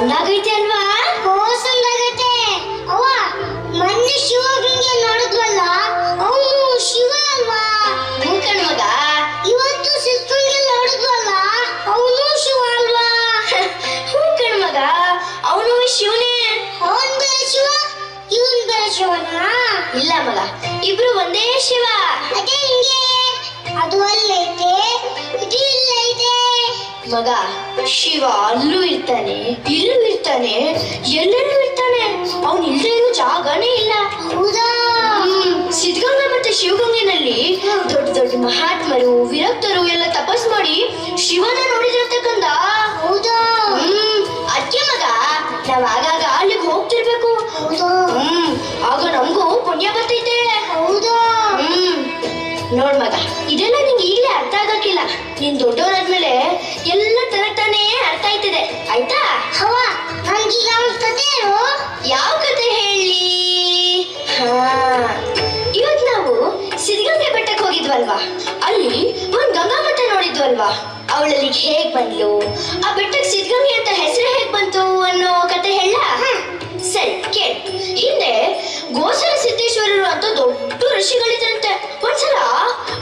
ಚಂದಾಗೈತೆ ಅಲ್ವಾ? ಓ ಸಂದಾಗೈತೆ. ಅವ್ವ ಮೊನ್ನೆ ಶಿವಗಂಗೆ ನೋಡಿದ್ವಲ್ಲ, ಅವನು ಶಿವ ಅಲ್ವಾ? ಹೂ ಕಣ್ ಮಗ. ಇವತ್ತು ಸಿದ್ಧಗಂಗೆ ನೋಡಿದ್ವಲ್ಲ, ಅವನು ಶಿವ ಅಲ್ವಾ? ಹೂ ಕಣ್ ಮಗ, ಅವನು ಶಿವನೇ. ಅವನ್ ಬೇರೆ ಶಿವ, ಇವನ್ ಬೇರೆ ಶಿವನಾ? ಇಲ್ಲ ಮಗ, ಇಬ್ರು ಒಂದೇ ಶಿವ. ಅದೇ ಹಿಂಗೆ, ಅದು ಅಲ್ಲೈತೆ, ಇದು ಇಲ್ಲೈತೆ. ಮಗ, ಶಿವ ಅಲ್ಲೂ ಇರ್ತಾನೆ, ಇಲ್ಲೂ ಇರ್ತಾನೆ, ಎಲ್ಲೆಲ್ಲೂ ಇರ್ತಾನೆ. ಅವನು ಇಲ್ಲದೆ ಇರೋ ಜಾಗನೇ ಇಲ್ಲ. ಹೌದಾ? ಸಿದ್ಧಗಂಗಾ ಮತ್ತೆ ಶಿವಗಂಗೆನಲ್ಲಿ ದೊಡ್ಡ ದೊಡ್ಡ ಮಹಾತ್ಮರು, ವಿರಕ್ತರು ಎಲ್ಲ ತಪಸ್ ಮಾಡಿ ಶಿವನ ನೋಡಿದಿರ್ತಕ್ಕಂದ. ಹೌದಾ? ಅದಕ್ಕೆ ಮಗ, ನಾವ್ ಆಗಾಗ ಅಲ್ಲಿಗೆ ಹೋಗ್ತಿರ್ಬೇಕು. ಹೌದಾ? ಆಗ ನಮಗೂ ಪುಣ್ಯ ಬರ್ತೈತೆ. ಹೌದಾ? ನೋಡ್ ಮಗ, ಇದೆಲ್ಲ ನಿಂಗೆ ಈಗಲೇ ಅರ್ಥ ಆಗಕ್ಕಿಲ್ಲ. ನೀನ್ ದೊಡ್ಡವರಾದ್ಮೇಲೆ ಎಲ್ಲ ತಾನೇ ಅರ್ಥ ಆಯ್ತದೆ, ಆಯ್ತಾ? ಅವ್ವ ನನ್ಗೀಗ ಒಂದ್ ಕತೆ ಹೇಳು. ಯಾವ ಕತೆ ಹೇಳಿ? ಇವತ್ ನಾವು ಸಿದ್ಧಗಂಗೆ ಬೆಟ್ಟಕ್ಕೆ ಹೋಗಿದ್ವಲ್ವಾ, ಅಲ್ಲಿ ಒಂದ್ ಗಂಗಾಮಠ ನೋಡಿದ್ವಲ್ವಾ. ಅವಳಲ್ಲಿ ಹೇಗ್ ಬಂದ್ಲು, ಆ ಬೆಟ್ಟಕ್ಕೆ ಸಿದ್ಧಗಂಗೆ ಅಂತ ಹೆಸರು ಹೇಗ್ ಬಂತು ಅನ್ನೋ ಕತೆ ಹೇಳ. ಸರಿ ಕೇಳಿ. ಹಿಂದೆ ಗೋಸಲ ಸಿದ್ದೇಶ್ವರರು ಅಂತ ದೊಡ್ಡ ಋಷಿಗಳಿದ್ರಂತೆ. ಒಂದ್ಸಲ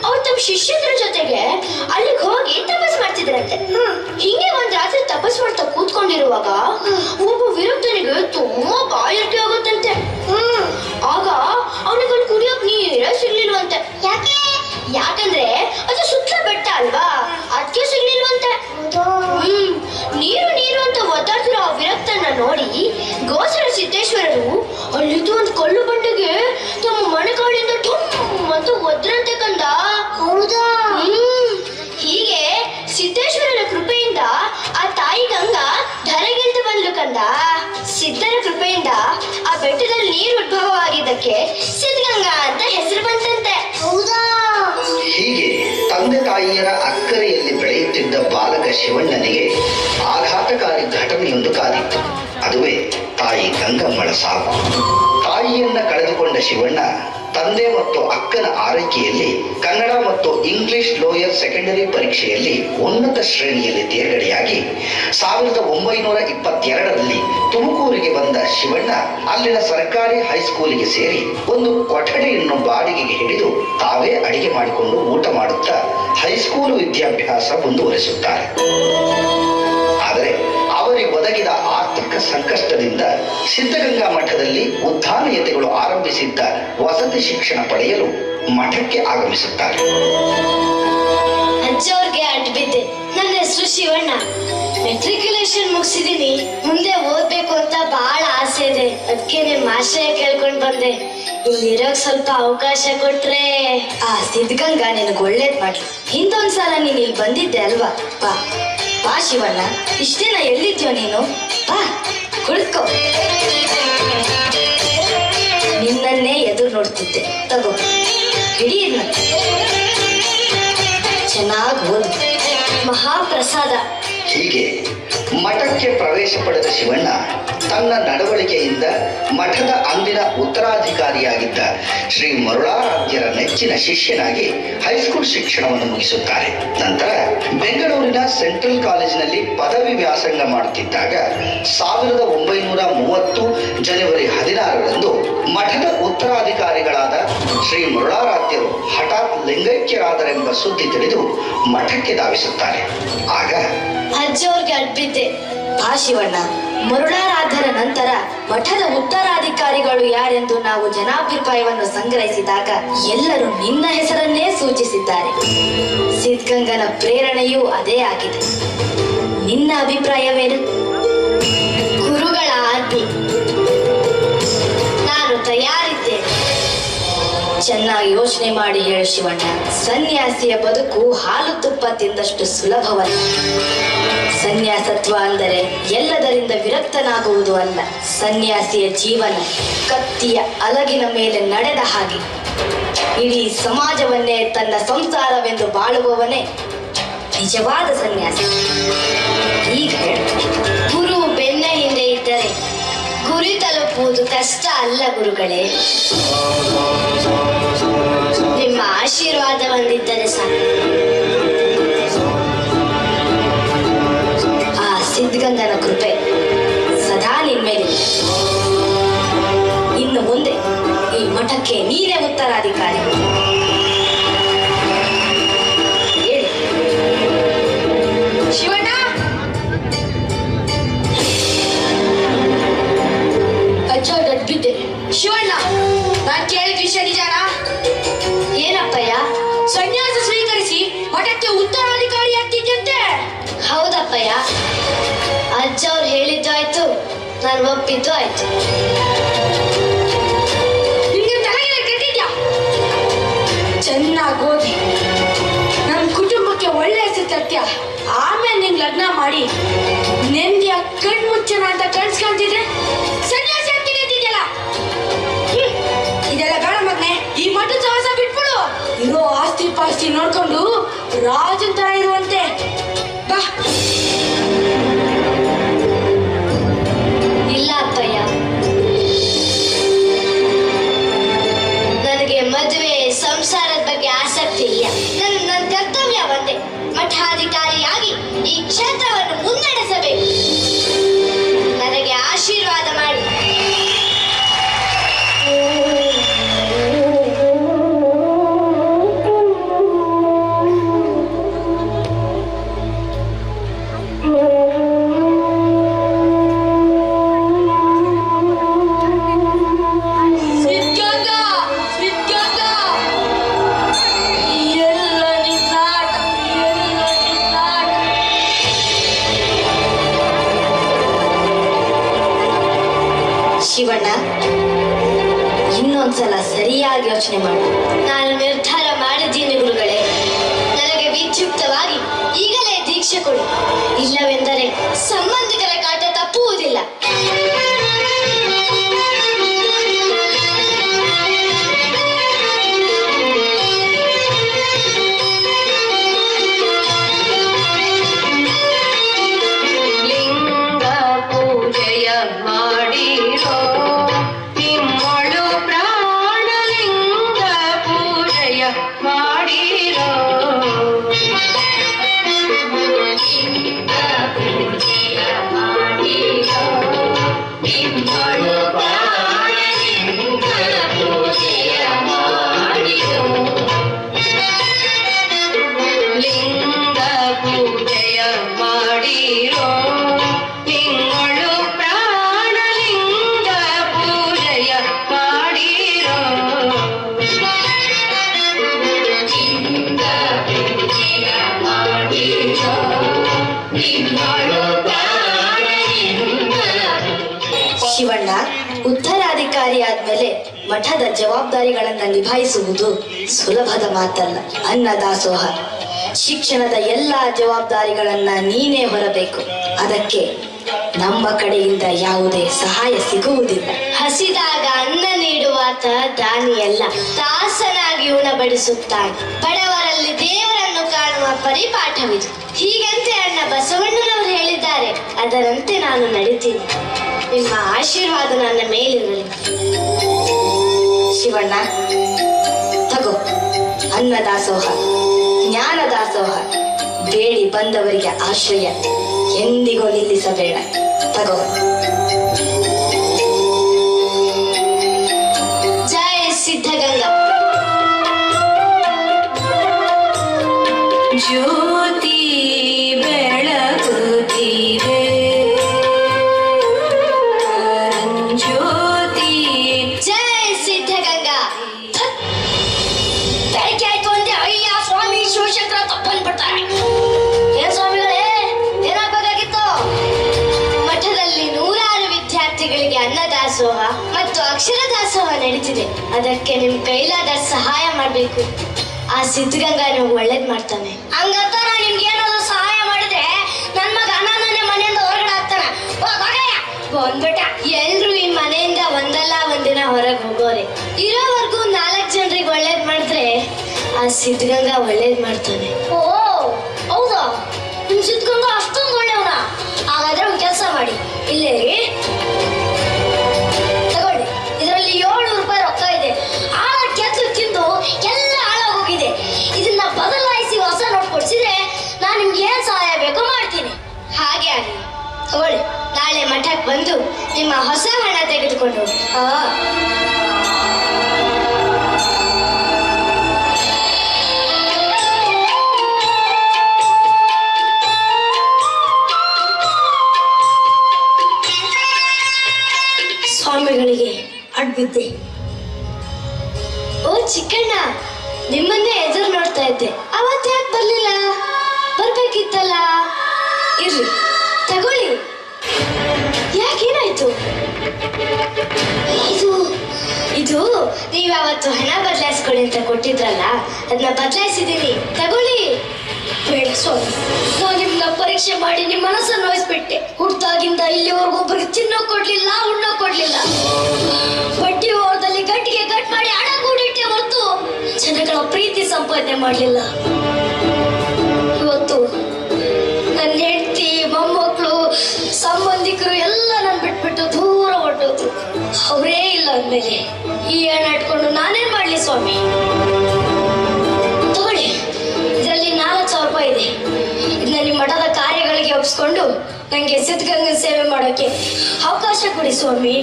ಅವ್ರು ತಮ್ಮ ಶಿಷ್ಯರ ಜೊತೆಗೆ ಅಲ್ಲಿಗೆ ಹೋಗಿ ತಪಸ್ ಮಾಡ್ತಿದ್ರಂತೆ. ಹಿಂಗೆ ಒಂದ್ ರಾತ್ರಿ ತಪಸ್ ಮಾಡ್ತಾ ಕೂತ್ಕೊಂಡಿರುವಾಗ ಒಬ್ಬ ವಿರಕ್ತನಿಗೆ ತುಂಬಾ ಬಾಯಾರಿಕೆ ಆಗುತ್ತಂತೆ. ಆಗ ಅವನಿಗೆ ಅಲ್ಲಿ ಕುಡಿಯೋಕ್ ನೀರೇ ಸಿಗ್ಲಿಲ್ವಂತೆ. ಯಾಕಂದ್ರೆ ಅದು ಸುತ್ತ ಬೆಟ್ಟ ಅಲ್ವಾ, ಅದಕ್ಕೆ ಸಿಗ್ಲಿಲ್ವಂತೆ. ನೀರು ನೀರು ಅಂತ ಒದ್ದಾಡ್ತಿರೋ ಆ ವಿರಕ್ತನ ನೋಡಿ ಗೋಸಲ ಸಿದ್ದೇಶ್ವರರು ಅಲ್ಲಿದ್ದು ಒಂದು ಕಲ್ಲು ಬಂಡೆಗೆ ತಮ್ಮ ಮಣಕಾಳಿಂದ ಠುಮ್ ಅಂತ ಒದ್ರಂತೆ ಕಂದ. ಹೌದಾ? ಹೀಗೆ ಸಿದ್ದೇಶ್ವರರ ಕೃಪೆಯಿಂದ ಆ ತಾಯಿ ಗಂಗಾ ಧರೆಗಿಳಿದು ಬಂದ್ಲು ಕಂದ. ಸಿದ್ಧರ ಕೃಪೆಯಿಂದ ಆ ಬೆಟ್ಟದಲ್ಲಿ ನೀರು ಉದ್ಭವ ಆಗಿದ್ದಕ್ಕೆ ಸಿದ್ಧಗಂಗಾ ಅಂತ ಹೆಸರು ಬಂತಂತೆ. ಹೌದಾ? ಹೀಗೆ ತಂದೆ ತಾಯಿಯರ ಅಕ್ಕರೆಯಲ್ಲಿ ಬೆಳೆಯುತ್ತಿದ್ದ ಬಾಲಕ ಶಿವಣ್ಣನಿಗೆ ಆಘಾತಕಾರಿ ಘಟನೆಯೊಂದು ಕಾದಿತ್ತು. ಅದುವೇ ತಾಯಿ ಗಂಗಮ್ಮಳ ಸಾವು. ತಾಯಿಯನ್ನ ಕಳೆದುಕೊಂಡ ಶಿವಣ್ಣ ತಂದೆ ಮತ್ತು ಅಕ್ಕನ ಆರೈಕೆಯಲ್ಲಿ ಕನ್ನಡ ಮತ್ತು ಇಂಗ್ಲಿಷ್ ಲೋಯರ್ ಸೆಕೆಂಡರಿ ಪರೀಕ್ಷೆಯಲ್ಲಿ ಉನ್ನತ ಶ್ರೇಣಿಯಲ್ಲಿ ತೇರ್ಗಡೆಯಾಗಿ 1922ರಲ್ಲಿ ತುಮಕೂರಿಗೆ ಬಂದ ಶಿವಣ್ಣ ಅಲ್ಲಿನ ಸರ್ಕಾರಿ ಹೈಸ್ಕೂಲಿಗೆ ಸೇರಿ ಒಂದು ಕೊಠಡಿಯನ್ನು ಬಾಡಿಗೆಗೆ ಹಿಡಿದು ತಾವೇ ಅಡಿಗೆ ಮಾಡಿಕೊಂಡು ಊಟ ಮಾಡುತ್ತಾ ಹೈಸ್ಕೂಲು ವಿದ್ಯಾಭ್ಯಾಸ ಮುಂದುವರಿಸುತ್ತಾರೆ. ಆದರೆ ಅವರಿಗೆ ಒದಗಿದ ಆರ್ಥಿಕ ಸಂಕಷ್ಟದಿಂದ ಸಿದ್ಧಗಂಗಾ ಮಠದಲ್ಲಿ ಉದ್ಧಾನಯತಿಗಳು ಆರಂಭಿಸಿದ್ದ ವಸತಿ ಶಿಕ್ಷಣ ಪಡೆಯಲು ಮಠಕ್ಕೆ ಆಗಮಿಸುತ್ತಾರೆ. ಅಜ್ಜವ್ರಿಗೆ ಅಡ್ಬಿದ್ದೆ. ನನ್ನ ಹೆಸರು ಶಿವಣ್ಣ. ಮೆಟ್ರಿಕ್ಯುಲೇಷನ್ ಮುಗಿಸಿದೀನಿ. ಮುಂದೆ ಓದ್ಬೇಕು ಅಂತ ಬಹಳ ಆಸೆ ಇದೆ. ಅದಕ್ಕೆ ನಿಮ್ಮ ಆಶ್ರಯ ಕೇಳ್ಕೊಂಡ್ ಬಂದೆ. ಇಲ್ಲಿರೋಕ್ ಸ್ವಲ್ಪ ಅವಕಾಶ ಕೊಟ್ರೆ. ಆ ಸಿದ್ಧಗಂಗಾ ನಿನಗೆ ಒಳ್ಳೇದ್ ಮಾಡ್ಲಿ. ಹಿಂದೊಂದ್ಸಲ ನೀನ್ ಇಲ್ಲಿ ಬಂದಿದ್ದೆ ಅಲ್ವಾ? ಬಾ ಬಾ ಶಿವಣ್ಣ. ಇಷ್ಟೇನ ಎಲ್ಲಿದ್ಯೋ ನೀನು? ಬಾ ಕುಳಿತ್ಕೋ. ನಿನ್ನನ್ನೇ ಎದುರು ನೋಡ್ತಿದ್ದೆ. ತಗೋ ಹಿಡಿ. ಚೆನ್ನಾಗಿ ಓದು. ಮಹಾಪ್ರಸಾದ. ಹೀಗೆ ಮಠಕ್ಕೆ ಪ್ರವೇಶ ಪಡೆದ ಶಿವಣ್ಣ ತನ್ನ ನಡವಳಿಕೆಯಿಂದ ಮಠದ ಅಂದಿನ ಉತ್ತರಾಧಿಕಾರಿಯಾಗಿದ್ದ ಶ್ರೀ ಮರುಳಾರಾಧ್ಯರ ನೆಚ್ಚಿನ ಶಿಷ್ಯನಾಗಿ ಹೈಸ್ಕೂಲ್ ಶಿಕ್ಷಣವನ್ನು ಮುಗಿಸುತ್ತಾರೆ. ನಂತರ ಬೆಂಗಳೂರಿನ ಸೆಂಟ್ರಲ್ ಕಾಲೇಜಿನಲ್ಲಿ ಪದವಿ ವ್ಯಾಸಂಗ ಮಾಡುತ್ತಿದ್ದಾಗ 1930 ಜನವರಿ 16ರಂದು ಮಠದ ಉತ್ತರಾಧಿಕಾರಿಗಳಾದ ಶ್ರೀ ಮರುಳಾರಾಧ್ಯರು ಹಠಾತ್ ಲಿಂಗೈಕ್ಯರಾದರೆಂಬ ಸುದ್ದಿ ತಿಳಿದು ಮಠಕ್ಕೆ ಧಾವಿಸುತ್ತಾರೆ. ಆಗ ಅಜ್ಜವ್ರಿಗೆ ಅಡ್ಬಿದ್ದೆ. ಆ ಶಿವಣ್ಣ, ಮರುಳಾರಾಧ್ಯರ ನಂತರ ಮಠದ ಉತ್ತರಾಧಿಕಾರಿಗಳು ಯಾರೆಂದು ನಾವು ಜನಾಭಿಪ್ರಾಯವನ್ನು ಸಂಗ್ರಹಿಸಿದಾಗ ಎಲ್ಲರೂ ನಿನ್ನ ಹೆಸರನ್ನೇ ಸೂಚಿಸಿದ್ದಾರೆ. ಸಿದ್ಧಗಂಗನ ಪ್ರೇರಣೆಯೂ ಅದೇ ಆಗಿದೆ. ನಿನ್ನ ಅಭಿಪ್ರಾಯವೇನು? ಗುರುಗಳ ಆಜ್ಞೆ. ನಾನು ತಯಾರಿದ್ದೇನೆ. ಚೆನ್ನಾಗಿ ಯೋಚನೆ ಮಾಡಿ ಹೇಳು ಶಿವಣ್ಣ. ಸನ್ಯಾಸಿಯ ಬದುಕು ಹಾಲು ತುಪ್ಪ ತಿಂದಷ್ಟು ಸುಲಭವಲ್ಲ. ಸನ್ಯಾಸತ್ವ ಅಂದರೆ ಎಲ್ಲದರಿಂದ ವಿರಕ್ತನಾಗುವುದು ಅಲ್ಲ. ಸನ್ಯಾಸಿಯ ಜೀವನ ಕತ್ತಿಯ ಅಲಗಿನ ಮೇಲೆ ನಡೆದ ಹಾಗೆ. ಇಡೀ ಸಮಾಜವನ್ನೇ ತನ್ನ ಸಂಸಾರವೆಂದು ಬಾಳುವವನೇ ನಿಜವಾದ ಸನ್ಯಾಸಿ. ಈಗ ಗುರು ಬೆನ್ನ ಹಿಂದೆ ಇದ್ದರೆ ಗುರಿ ತಲುಪುವುದು ಕಷ್ಟ ಅಲ್ಲ ಗುರುಗಳೇ. ನಿಮ್ಮ ಆಶೀರ್ವಾದ ಒಂದಿದ್ದರೆ ಸಾಕು. ಆ ಸಿದ್ಧಗಂಗನ ಕೃಪೆ ಹೇಳಿದ್ದು ಆಯ್ತು, ನಾನು ಒಪ್ಪಿದ್ದು ಆಯ್ತು. ನಿಮ್ಗೆ ತಲೆಗೆ ಕೆಟ್ಟಿದ್ಯಾ? ಚೆನ್ನಾಗಿ ಓದಿ ನಮ್ಮ ಕುಟುಂಬಕ್ಕೆ ಒಳ್ಳೆ ಹೆಸರು ತರ್ತೀಯ. ಆಮೇಲೆ ನಿಂಗೆ ಲಗ್ನ ಮಾಡಿ ನೆಮ್ಮದಿಯ ಕಣ್ಮುಚ್ಚನ ಅಂತ ಕಳ್ಸ್ಕೊಂತಿದ್ರೆ ಸನ್ಯಾಸಿ ಆಗ್ತೀನಿ ಅಂತಿದ್ಯಲ್ಲ. ಇದೆಲ್ಲ ಬೇಡ ಮಗ್ನೆ, ಈ ಮಠದ ಸಹವಾಸ ಬಿಟ್ಬಿಡು. ಇರೋ ಆಸ್ತಿ ಪಾಸ್ತಿ ನೋಡ್ಕೊಂಡು ರಾಜನ್ ತರ ಇರುವಂತೆ ಬಾ. ಇಲ್ಲ ಅಪ್ಪಯ್ಯ, ನನಗೆ ಮದುವೆ ಸಂಸಾರದ ಬಗ್ಗೆ ಆಸಕ್ತಿ ಇಲ್ಲ. ನನ್ನ ಕರ್ತವ್ಯ ಒಂದೇ, ಮಠಾಧಿಕಾರಿಯಾಗಿ ಈ ಕ್ಷೇತ್ರವನ್ನು ಮುನ್ನಡೆಸಬೇಕು. ನನಗೆ ಆಶೀರ್ವಾದ ಮಾಡಿ. ಶಿವಣ್ಣ, ಇನ್ನೊಂದ್ಸಲ ಸರಿಯಾಗಿ ಯೋಚನೆ ಮಾಡು. ನಾನು ನಿರ್ಧಾರ ಮಾಡಿದ್ದೀನಿ ಗುರುಗಳೇ. ನನಗೆ ವಿದ್ಯುಕ್ತವಾಗಿ ಈಗಲೇ ದೀಕ್ಷೆ ಕೊಡಿ, ಇಲ್ಲವೆಂದರೆ ಸಂಬಂಧಿಕರ ಕಾಟ ತಪ್ಪುವುದಿಲ್ಲ. ಶಿವಣ್ಣ, ಉತ್ತರಾಧಿಕಾರಿ ಆದ್ಮೇಲೆ ಮಠದ ಜವಾಬ್ದಾರಿಗಳನ್ನ ನಿಭಾಯಿಸುವುದು ಸುಲಭದ ಮಾತಲ್ಲ. ಅನ್ನದಾಸೋಹ, ಶಿಕ್ಷಣದ ಎಲ್ಲಾ ಜವಾಬ್ದಾರಿಗಳನ್ನ ನೀನೇ ಹೊರಬೇಕು. ಅದಕ್ಕೆ ನಮ್ಮ ಕಡೆಯಿಂದ ಯಾವುದೇ ಸಹಾಯ ಸಿಗುವುದಿಲ್ಲ. ಹಸಿದಾಗ ಅನ್ನ ನೀಡುವಾತ ದಾನಿಯಲ್ಲ, ದಾಸನಾಗಿ ಉಣಬಡಿಸುತ್ತಾನೆ. ಬಡವರಲ್ಲಿ ದೇವರನ್ನು ಕಾಣುವ ಪರಿಪಾಠವಿದು. ಹೀಗಂತೆ ಅಣ್ಣ ಬಸವಣ್ಣನವರು ಹೇಳಿದ್ದಾರೆ. ಅದರಂತೆ ನಾನು ನಡೀತೀನಿ. ನಿಮ್ಮ ಆಶೀರ್ವಾದ ನನ್ನ ಮೇಲಿರಲಿ. ಶಿವಣ್ಣ, ತಗೋ ಅನ್ನದಾಸೋಹ, ಜ್ಞಾನದಾಸೋಹ. ಬೇಡಿ ಬಂದವರಿಗೆ ಆಶ್ರಯ ಎಂದಿಗೂ ನಿಲ್ಲಿಸಬೇಡ. ತಗೋ. ಜಯ ಸಿದ್ಧಗಂಗಾ. ಜ್ಯೋತಿ ಬೆಳಗುತ್ತಿವೆ, ಜ್ಯೋತಿ. ಜಯ ಸಿದ್ಧಗಂಗಾ. ಬೆಳಗ್ಗೆ ಆಯ್ತು ಅಂದ್ರೆ ಅಯ್ಯ ಸ್ವಾಮಿ ಶಿವಶಂಕರ ತಪ್ಪನ್ಬಿಡ್ತಾರೆ. ಏನ್ ಸ್ವಾಮಿಗಳೇ, ಏನಾಗಬೇಕಾಗಿತ್ತು? ಮಠದಲ್ಲಿ ನೂರಾರು ವಿದ್ಯಾರ್ಥಿಗಳಿಗೆ ಅನ್ನದಾಸೋಹ ಮತ್ತು ಅಕ್ಷರ ದಾಸೋಹ ನಡೀತಿದೆ. ಅದಕ್ಕೆ ನಿಮ್ ಕೈಲಾದ ಸಹಾಯ ಮಾಡ್ಬೇಕು. ಆ ಸಿದ್ಧಗಂಗಾ ನೀವು ಒಳ್ಳೇದ್ ಮಾಡ್ತಾನೆ. ಹಂಗಂತ ನಾನು ನಿಮ್ಗೆ ಏನಾದ್ರು ಸಹಾಯ ಮಾಡಿದ್ರೆ ನನ್ ಮಗ ನನ್ನೇ ಮನೆಯಿಂದ ಹೊರಗಡೆ ಹಾಕ್ತಾನೆ. ಬಂದ್ಬಿಟ್ಟ. ಎಲ್ರು ಈ ಮನೆಯಿಂದ ಒಂದಲ್ಲ ಒಂದಿನ ಹೊರಗೆ ಹೋಗೋರೆ. ಇರೋವರೆಗೂ 4 ಜನರಿಗೆ ಒಳ್ಳೇದ್ ಮಾಡಿದ್ರೆ ಆ ಸಿದ್ಧಗಂಗಾ ಒಳ್ಳೇದ್ ಮಾಡ್ತಾನೆ. ಓ ಹೌದಾ? ನಿಮ್ ಸಿದ್ಧಗಂಗಾ ಅಷ್ಟೊಂದು ಒಳ್ಳೆಯವನ? ಹಾಗಾದ್ರೆ ಒಂದು ಕೆಲಸ ಮಾಡಿ, ಇಲ್ಲೇ ತಗೊಳ್ಳಿ. ಇದರಲ್ಲಿ 700 ರೂಪಾಯಿ ರೊಕ್ಕ ಇದೆ. ಆಗ ಕೆತ್ತು ತಿಂದು ಎಲ್ಲ ಹಾಳಾಗೋಗಿದೆ. ಇದನ್ನ ಬದಲಾಯಿಸಿ ಹೊಸ ನೋಟ್ ಕೊಡ್ಸಿದ್ರೆ ನಾನು ನಿಮ್ಗೆ ಏನ್ ಸಹಾಯ ಬೇಕೋ ಮಾಡ್ತೀನಿ. ಹಾಗೆ ಆಗಲಿ, ತಗೊಳ್ಳಿ. ನಾಳೆ ಮಠಕ್ಕೆ ಬಂದು ನಿಮ್ಮ ಹೊಸ ಹಣ ತೆಗೆದುಕೊಂಡು ಸ್ವಾಮಿಗಳಿಗೆ ಅಡ್ಬಿದ್ದೆ. ಓ ಚಿಕ್ಕಣ್ಣ, ನಿಮ್ಮನ್ನೇ ಎದುರು ನೋಡ್ತಾ ಇದ್ದೆ. ಅವತ್ತು ಯಾಕೆ ಬರ್ಲಿಲ್ಲ? ಬರ್ಬೇಕಿತ್ತಲ್ಲ. ಇರ್ಲಿ, ತಗೊಳ್ಳಿ. ಯಾಕೇನಾಯ್ತು? ಇದು ಇದು ನೀವು ಅವತ್ತು ಹಣ ಬದಲಾಯಿಸ್ಕೊಳ್ಳಿ ಅಂತ ಕೊಟ್ಟಿದ್ರಲ್ಲ, ಅದನ್ನ ಬದಲಾಯಿಸಿದ್ದೀನಿ, ತಗೊಳ್ಳಿ. ಬೇಡ ಸ್ವಾಮಿ, ನಾನು ನಿಮ್ಮನ್ನ ಪರೀಕ್ಷೆ ಮಾಡಿ ನಿಮ್ಮ ಮನಸ್ಸನ್ನು ನೋಯಿಸ್ಬಿಟ್ಟೆ. ಹುಟ್ಟಾಗಿಂದ ಇಲ್ಲಿವರೆಗೂ ಒಬ್ಬರಿಗೆ ತಿನ್ನೋ ಕೊಡ್ಲಿಲ್ಲ, ಉಣ್ಣೋ ಕೊಡ್ಲಿಲ್ಲ. ಬಡ್ಡಿ ಓರದಲ್ಲಿ ಗಟ್ಟಿಗೆ ಗಟ್ ಮಾಡಿ ಹಣ ಕೂಡಿಟ್ಟೆ ಹೊರತು ಜನಗಳ ಪ್ರೀತಿ ಸಂಪಾದನೆ ಮಾಡಲಿಲ್ಲ. ಇವತ್ತು ನನ್ನ ಹೆಂಡತಿ, ಮೊಮ್ಮಕ್ಕಳು, ಸಂಬಂಧಿಕರು ಎಲ್ಲ ನನ್ನ ಬಿಟ್ಬಿಟ್ಟು ದೂರ ಹೊರಟೋದ್ರು. ಅವರೇ ಇಲ್ಲ ಅಂದ್ಮೇಲೆ ಈ ಹಣ ಇಟ್ಕೊಂಡು ನಾನೇನ್ ಮಾಡ್ಲಿ ಸ್ವಾಮಿ? ತಗೊಳ್ಳಿ, ಇದರಲ್ಲಿ 4,000 ರೂಪಾಯಿ ಇದೆ. ಇದನ್ನ ನಿಮ್ಮ ಮಠದ ಕಾರ್ಯಗಳಿಗೆ ಒಪ್ಪಿಸ್ಕೊಂಡು ನಂಗೆ ಸಿದ್ಧಗಂಗಾ ಸೇವೆ ಮಾಡೋಕೆ ಅವಕಾಶ ಕೊಡಿ ಸ್ವಾಮಿ.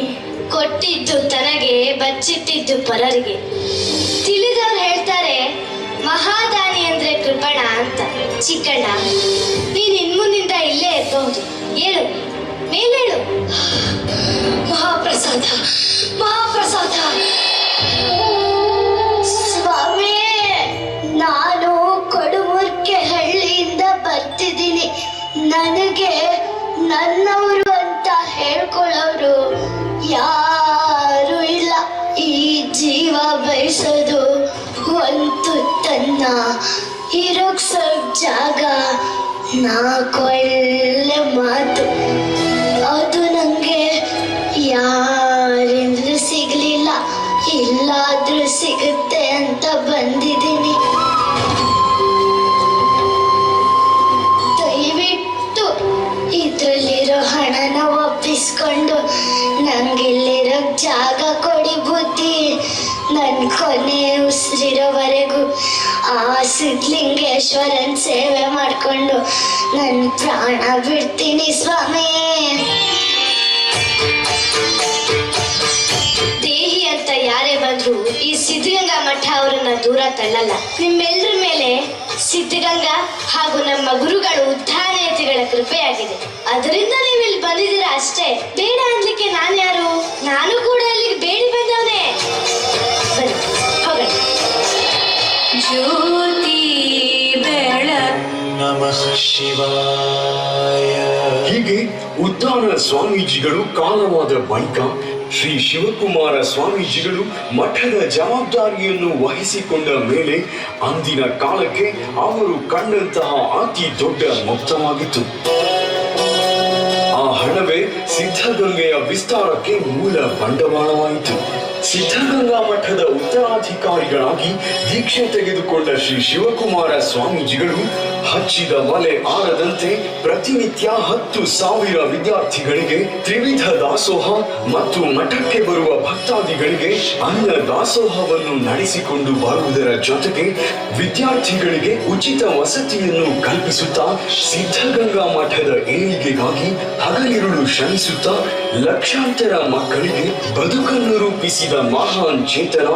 ಕೊಟ್ಟಿದ್ದು ತನಗೆ, ಬಚ್ಚಿಟ್ಟಿದ್ದು ಪರರಿಗೆ. ತಿಳಿದವ್ರು ಹೇಳ್ತಾರೆ ಮಹಾದಾನಿ ಅಂದ್ರೆ ಕೃಪಣ ಅಂತ. ಚಿಕ್ಕಣ್ಣ, ನೀನ್ ಇನ್ಮುಂದಿಂದ ಇಲ್ಲೇ ಇರಬಹುದು. ಹೇಳು, ಮೇಲೇಳು. ಮಹಾಪ್ರಸಾದ, ಮಹಾಪ್ರಸಾದ. ಸ್ವಾಮಿ, ನಾನು ಕೊಡುಮುರ್ಕೆ ಹಳ್ಳಿಯಿಂದ ಬರ್ತಿದ್ದೀನಿ. ನನಗೆ ನನ್ನವರು ಅಂತ ಹೇಳ್ಕೊಳ್ಳೋರು ಯಾರು ಇಲ್ಲ. ಈ ಜೀವ ಬಯಸೋದು ಒಂದು ತನ್ನ ಇರೋಕ್ ಸ್ವಲ್ಪ ಜಾಗ, 4 ಒಳ್ಳೆ ಮಾತು, ಅದು ನಂಗೆ ಯಾರಿಂದಲೂ ಸಿಗ್ಲಿಲ್ಲ. ಇಲ್ಲಾದ್ರೂ ಸಿಗುತ್ತೆ ಅಂತ ಬಂದಿದ್ದೀನಿ. ದಯವಿಟ್ಟು ಇದ್ರಲ್ಲಿರೋ ಹಣನ ಒಪ್ಪಿಸ್ಕೊಂಡು ನಂಗಿಲ್ಲಿರೋ ಜಾಗ ಕೊಡಿ ಬುದ್ಧಿ. ನನ್ನ ಕೊನೆ ಉಸಿರಿರೋವರೆಗೂ ಆ ಸಿದ್ಧಲಿಂಗೇಶ್ವರನ್ ಸೇವೆ ಮಾಡಿಕೊಂಡು ನನ್ನ ಪ್ರಾಣ ಬಿಡ್ತೀನಿ ಸ್ವಾಮಿ. ದೇಹಿ ಅಂತ ಯಾರೇ ಬಂದ್ರು ಈ ಸಿದ್ಧಗಂಗಾ ಮಠ ಅವರನ್ನ ದೂರ ತಳ್ಳಲ್ಲ. ನಿಮ್ಮೆಲ್ಲರ ಮೇಲೆ ಸಿದ್ಧಗಂಗಾ ಹಾಗೂ ನಮ್ಮ ಗುರುಗಳು ಉದ್ಧಾನಯತಿಗಳ ಕೃಪೆಯಾಗಿದೆ. ಅದರಿಂದ ನೀವು ಇಲ್ಲಿ ಬಂದಿದ್ದೀರಾ ಅಷ್ಟೇ. ಬೇಡ ಅನ್ಲಿಕ್ಕೆ ನಾನು ಯಾರು? ನಾನು ಕೂಡ ಇಲ್ಲಿಗೆ ಬೇಡಿ ಬಂದವನೇ. ಬನ್ನಿ, ಹೋಗೋಣ. ಜ್ಯೋತಿ ಬೆಳ ನಮಃ ಶಿವಾಯ. ಹೀಗೆ ಉದ್ಧಾನ ಸ್ವಾಮೀಜಿಗಳು ಕಾಲವಾದ ಬಳಿಕ ಶ್ರೀ ಶಿವಕುಮಾರ ಸ್ವಾಮೀಜಿಗಳು ಮಠದ ಜವಾಬ್ದಾರಿಯನ್ನು ವಹಿಸಿಕೊಂಡ ಮೇಲೆ ಅಂದಿನ ಕಾಲಕ್ಕೆ ಅವರು ಕಂಡಂತಹ ಅತಿ ದೊಡ್ಡ ಮೊತ್ತವಾಗಿತ್ತು. ಆ ಹಣವೇ ಸಿದ್ಧಗಂಗೆಯ ವಿಸ್ತಾರಕ್ಕೆ ಮೂಲ ಬಂಡವಾಳವಾಯಿತು. ಸಿದ್ಧಗಂಗಾ ಮಠದ ಉತ್ತರಾಧಿಕಾರಿಗಳಾಗಿ ದೀಕ್ಷೆ ತೆಗೆದುಕೊಂಡ ಶ್ರೀ ಶಿವಕುಮಾರ ಸ್ವಾಮೀಜಿಗಳು ಹಚ್ಚಿದ ಮಲೆ ಆರದಂತೆ ಪ್ರತಿನಿತ್ಯ 10,000 ವಿದ್ಯಾರ್ಥಿಗಳಿಗೆ ತ್ರಿವಿಧ ದಾಸೋಹ ಮತ್ತು ಮಠಕ್ಕೆ ಬರುವ ಭಕ್ತಾದಿಗಳಿಗೆ ಅನ್ನ ದಾಸೋಹವನ್ನು ನಡೆಸಿಕೊಂಡು ಬರುವುದರ ಜೊತೆಗೆ ವಿದ್ಯಾರ್ಥಿಗಳಿಗೆ ಉಚಿತ ವಸತಿಯನ್ನು ಕಲ್ಪಿಸುತ್ತಾ ಸಿದ್ಧಗಂಗಾ ಮಠದ ಏಳಿಗೆಗಾಗಿ ಹಗಲಿರುಳು ಶ್ರಮಿಸುತ್ತಾ ಲಕ್ಷಾಂತರ ಮಕ್ಕಳಿಗೆ ಬದುಕನ್ನು ರೂಪಿಸಿದ ಮಹಾನ್ ಚೇತನ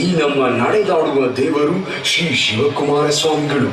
ಈ ನಮ್ಮ ನಡೆದಾಡುವ ದೇವರು ಶ್ರೀ ಶಿವಕುಮಾರ ಸ್ವಾಮಿಗಳು.